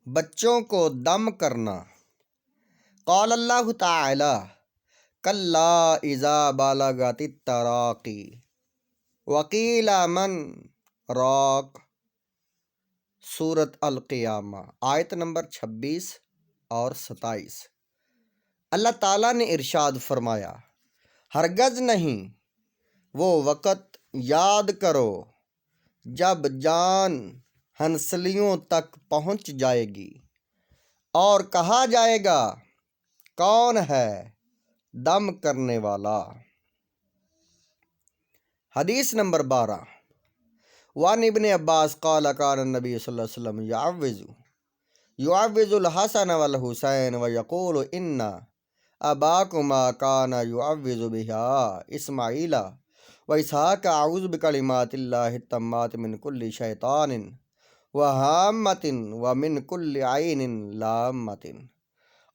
بچوں کو دم کرنا۔ قال اللہ تعالی کلا اذا بالغت التراقی وقیل من راق، سورۃ القیامہ آیت نمبر 26 اور 27۔ اللہ تعالیٰ نے ارشاد فرمایا، ہرگز نہیں، وہ وقت یاد کرو جب جان ہنسلیوں تک پہنچ جائے گی اور کہا جائے گا کون ہے دم کرنے والا۔ حدیث نمبر 12، وعن ابن عباس قال کان النبی صلی اللہ علیہ وسلم يعوذ الحسن والحسین ویقول ان اباکما کان يعوذ بها اسماعیل واسحاق اعوذ بکلمات اللہ التامات من کل شیطان وہامۃ ومن کل عین لامۃ۔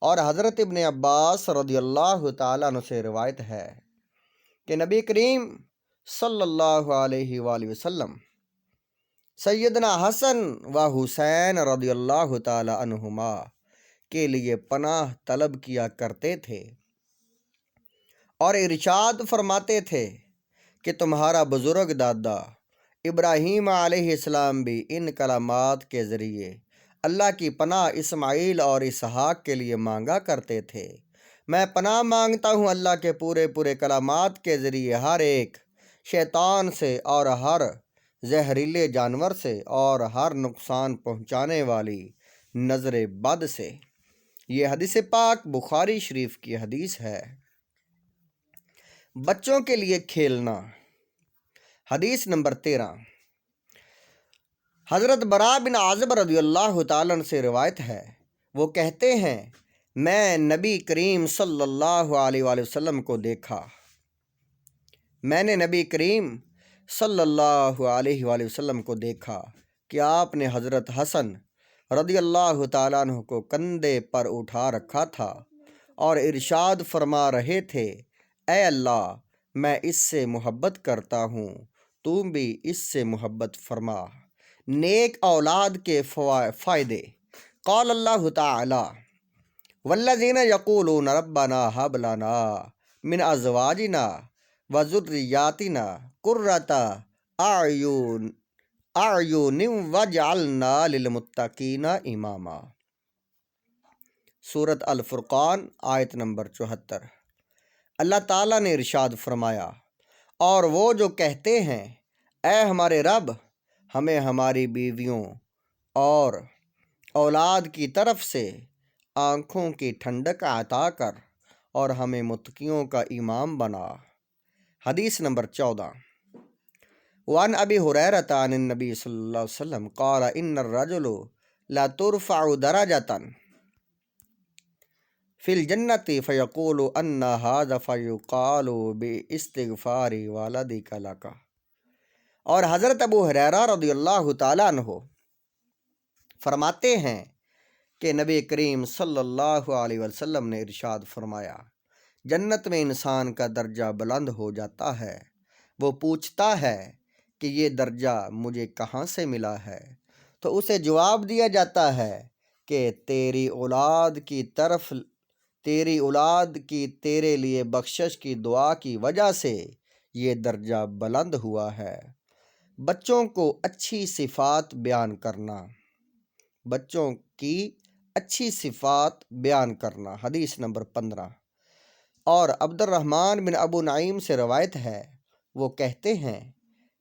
اور حضرت ابن عباس رضی اللہ تعالیٰ عنہ سے روایت ہے کہ نبی کریم صلی اللہ علیہ وآلہ وسلم سیدنا حسن و حسین رضی اللہ تعالی عنہما کے لیے پناہ طلب کیا کرتے تھے اور ارشاد فرماتے تھے کہ تمہارا بزرگ دادا ابراہیم علیہ السلام بھی ان کلمات کے ذریعے اللہ کی پناہ اسماعیل اور اسحاق کے لیے مانگا کرتے تھے۔ میں پناہ مانگتا ہوں اللہ کے پورے کلمات کے ذریعے ہر ایک شیطان سے اور ہر زہریلے جانور سے اور ہر نقصان پہنچانے والی نظر بد سے۔ یہ حدیث پاک بخاری شریف کی حدیث ہے۔ بچوں کے لیے کھیلنا۔ حدیث نمبر 13، حضرت براء بن عازب رضی اللہ تعالیٰ عنہ سے روایت ہے، وہ کہتے ہیں میں نبی کریم صلی اللہ علیہ وآلہ وسلم کو دیکھا، میں نے نبی کریم صلی اللہ علیہ وآلہ وسلم کو دیکھا کہ آپ نے حضرت حسن رضی اللہ تعالیٰ عنہ کو کندھے پر اٹھا رکھا تھا اور ارشاد فرما رہے تھے، اے اللہ میں اس سے محبت کرتا ہوں، تو بھی اس سے محبت فرما۔ نیک اولاد کے فائدے۔ قال اللہ تعالی والذین یقولون ربنا ھب لنا من ازواجنا وذریاتنا قرۃ اعین واجعلنا للمتقین اماما، سورۃ الفرقان آیت نمبر 74۔ اللہ تعالیٰ نے ارشاد فرمایا، اور وہ جو کہتے ہیں اے ہمارے رب ہمیں ہماری بیویوں اور اولاد کی طرف سے آنکھوں کی ٹھنڈک عطا کر اور ہمیں متقیوں کا امام بنا۔ حدیث نمبر 14، وعن ابی ہریرہ عن النبی صلی اللہ علیہ وسلم قال ان الرجل لا ترفع درجۃ فی الجنۃ فیقول ان ھذا فیقال باستغفار والدک لک۔ اور حضرت ابو ہریرہ رضی اللہ تعالیٰ عنہ فرماتے ہیں کہ نبی کریم صلی اللہ علیہ وسلم نے ارشاد فرمایا، جنت میں انسان کا درجہ بلند ہو جاتا ہے، وہ پوچھتا ہے کہ یہ درجہ مجھے کہاں سے ملا ہے، تو اسے جواب دیا جاتا ہے کہ تیری اولاد کی تیرے لیے بخشش کی دعا کی وجہ سے یہ درجہ بلند ہوا ہے۔ بچوں کو اچھی صفات بیان کرنا۔ بچوں کی اچھی صفات بیان کرنا۔ حدیث نمبر 15، اور عبد الرحمن بن ابو نعیم سے روایت ہے، وہ کہتے ہیں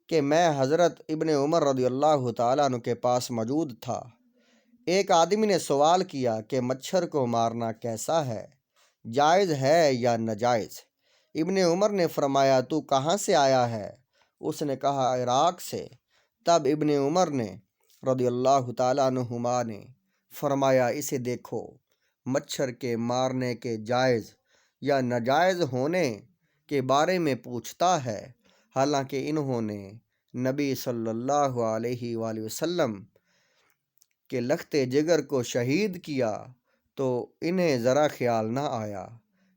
کہ میں حضرت ابن عمر رضی اللہ تعالیٰ عنہ کے پاس موجود تھا۔ ایک آدمی نے سوال کیا کہ مچھر کو مارنا کیسا ہے، جائز ہے یا ناجائز؟ ابن عمر نے فرمایا تو کہاں سے آیا ہے؟ اس نے کہا عراق سے۔ تب ابن عمر نے رضی اللہ تعالیٰ عنہما نے فرمایا اسے دیکھو، مچھر کے مارنے کے جائز یا ناجائز ہونے کے بارے میں پوچھتا ہے، حالانکہ انہوں نے نبی صلی اللہ علیہ وآلہ وسلم کے لخت جگر کو شہید کیا تو انہیں ذرا خیال نہ آیا۔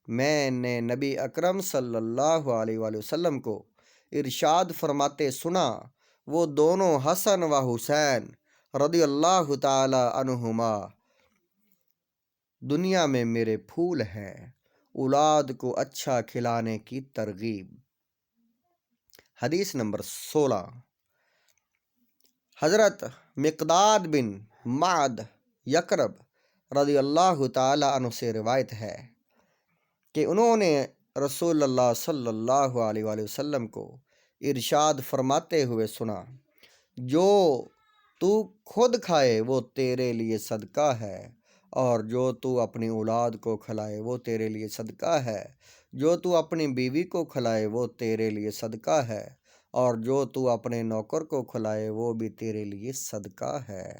میں نے نبی اکرم صلی اللہ علیہ وآلہ وسلم کو ارشاد فرماتے سنا، وہ دونوں حسن و حسین رضی اللہ تعالی عنہما دنیا میں میرے پھول ہیں، اولاد کو اچھا کھلانے کی ترغیب۔ حدیث نمبر 16، حضرت مقداد بن معد یکرب رضی اللہ تعالی عنہ سے روایت ہے کہ انہوں نے رسول اللہ صلی اللہ علیہ وآلہ وسلم کو ارشاد فرماتے ہوئے سنا، جو تو خود کھائے وہ تیرے لیے صدقہ ہے، اور جو تو اپنی اولاد کو کھلائے وہ تیرے لیے صدقہ ہے، جو تو اپنی بیوی کو کھلائے وہ تیرے لیے صدقہ ہے، اور جو تو اپنے نوکر کو کھلائے وہ بھی تیرے لیے صدقہ ہے۔